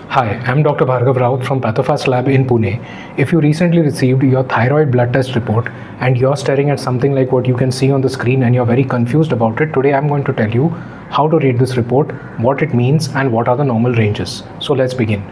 Hi, I'm Dr. Bhargav Raut from Pathofast Lab in Pune. If you recently received your thyroid blood test report and you're staring at something like what you can see on the screen and you're very confused about it, today I'm going to tell you how to read this report, what it means, and what are the normal ranges. So let's begin.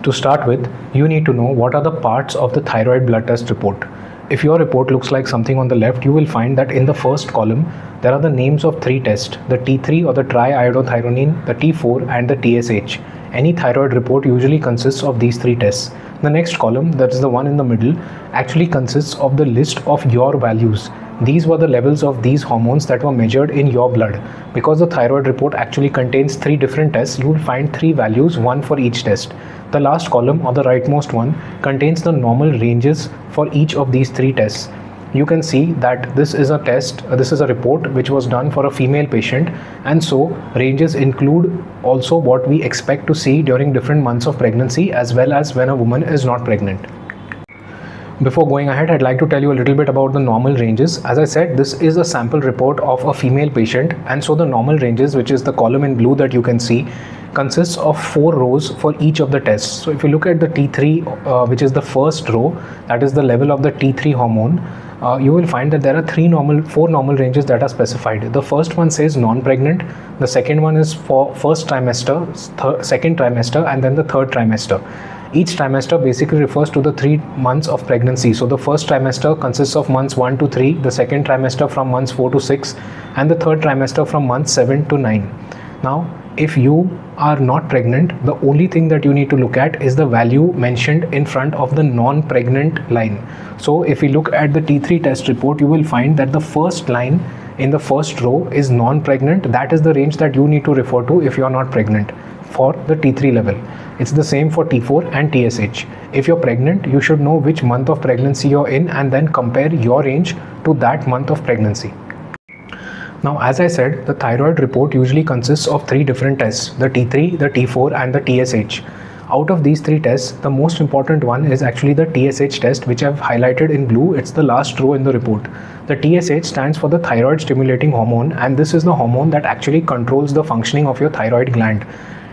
To start with, you need to know what are the parts of the thyroid blood test report. If your report looks like something on the left, you will find that in the first column, there are the names of three tests, the T3 or the triiodothyronine, the T4 and the TSH. Any thyroid report usually consists of these three tests. The next column, that is the one in the middle, actually consists of the list of your values. These were the levels of these hormones that were measured in your blood. Because the thyroid report actually contains three different tests, you will find three values, one for each test. The last column, or the rightmost one, contains the normal ranges for each of these three tests. You can see that this is a report which was done for a female patient, and so ranges include also what we expect to see during different months of pregnancy as well as when a woman is not pregnant. Before going ahead, I'd like to tell you a little bit about the normal ranges. As I said, this is a sample report of a female patient, and so the normal ranges, which is the column in blue that you can see, consists of 4 rows for each of the tests. So if you look at the T3, which is the first row, that is the level of the T3 hormone, you will find that there are 4 normal ranges that are specified. The first one says non-pregnant, the second one is for first trimester, second trimester, and then the third trimester. Each trimester basically refers to the 3 months of pregnancy. So the first trimester consists of months 1 to 3, the second trimester from months 4 to 6, and the third trimester from months 7 to 9. Now, if you are not pregnant, the only thing that you need to look at is the value mentioned in front of the non-pregnant line. So if we look at the T3 test report, you will find that the first line in the first row is non-pregnant. That is the range that you need to refer to if you are not pregnant for the T3 level. It's the same for T4 and TSH. If you're pregnant, you should know which month of pregnancy you're in and then compare your range to that month of pregnancy. Now, as I said, the thyroid report usually consists of 3 different tests, the T3, the T4 and the TSH. Out of these 3 tests, the most important one is actually the TSH test, which I've highlighted in blue. It's the last row in the report. The TSH stands for the thyroid stimulating hormone, and this is the hormone that actually controls the functioning of your thyroid gland.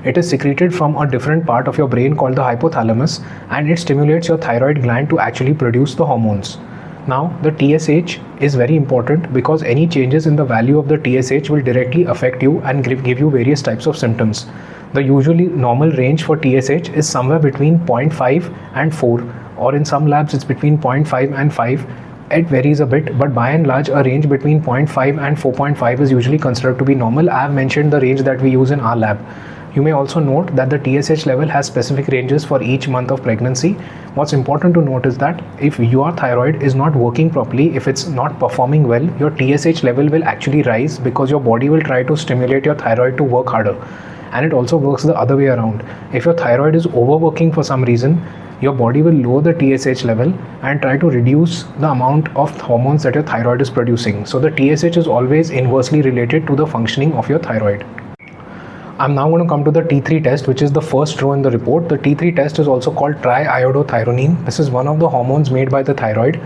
It is secreted from a different part of your brain called the hypothalamus, and it stimulates your thyroid gland to actually produce the hormones. Now, the TSH is very important because any changes in the value of the TSH will directly affect you and give you various types of symptoms. The usually normal range for TSH is somewhere between 0.5 and 4, or in some labs it's between 0.5 and 5. It varies a bit, but by and large a range between 0.5 and 4.5 is usually considered to be normal. I have mentioned the range that we use in our lab. You may also note that the TSH level has specific ranges for each month of pregnancy. What's important to note is that if your thyroid is not working properly, if it's not performing well, your TSH level will actually rise because your body will try to stimulate your thyroid to work harder. And it also works the other way around. If your thyroid is overworking for some reason, your body will lower the TSH level and try to reduce the amount of hormones that your thyroid is producing. So the TSH is always inversely related to the functioning of your thyroid. I'm now going to come to the T3 test, which is the first row in the report. The T3 test is also called triiodothyronine. This is one of the hormones made by the thyroid.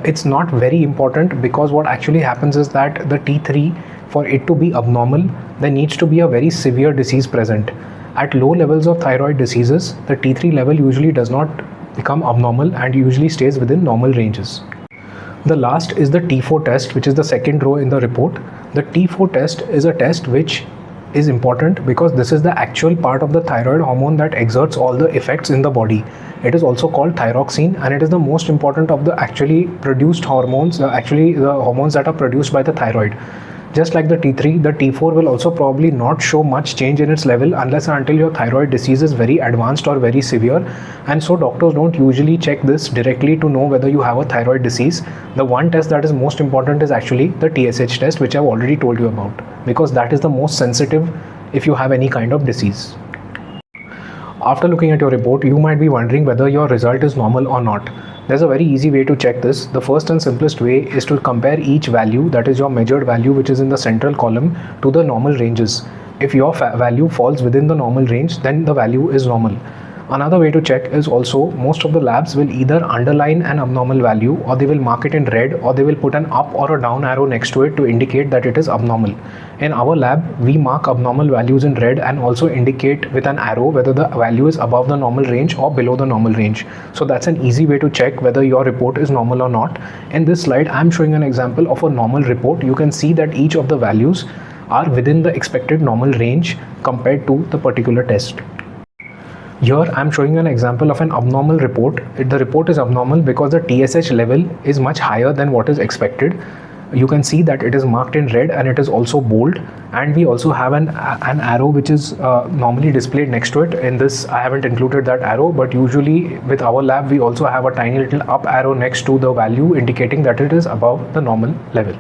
It's not very important because what actually happens is that the T3, for it to be abnormal, there needs to be a very severe disease present. At low levels of thyroid diseases, the T3 level usually does not become abnormal and usually stays within normal ranges. The last is the T4 test, which is the second row in the report. The T4 test is a test which is important because this is the actual part of the thyroid hormone that exerts all the effects in the body. It is also called thyroxine, and it is the most important of the actually produced hormones, the hormones that are produced by the thyroid. Just like the T3, the T4 will also probably not show much change in its level unless and until your thyroid disease is very advanced or very severe, and so doctors don't usually check this directly to know whether you have a thyroid disease. The one test that is most important is actually the TSH test, which I've already told you about, because that is the most sensitive if you have any kind of disease. After looking at your report, you might be wondering whether your result is normal or not. There's a very easy way to check this. The first and simplest way is to compare each value, that is your measured value which is in the central column, to the normal ranges. If your value falls within the normal range, then the value is normal. Another way to check is also most of the labs will either underline an abnormal value, or they will mark it in red, or they will put an up or a down arrow next to it to indicate that it is abnormal. In our lab, we mark abnormal values in red and also indicate with an arrow whether the value is above the normal range or below the normal range. So that's an easy way to check whether your report is normal or not. In this slide, I'm showing an example of a normal report. You can see that each of the values are within the expected normal range compared to the particular test. Here I'm showing an example of an abnormal report. The report is abnormal because the TSH level is much higher than what is expected. You can see that it is marked in red and it is also bold, and we also have an arrow which is normally displayed next to it. In this I haven't included that arrow, but usually with our lab we also have a tiny little up arrow next to the value indicating that it is above the normal level.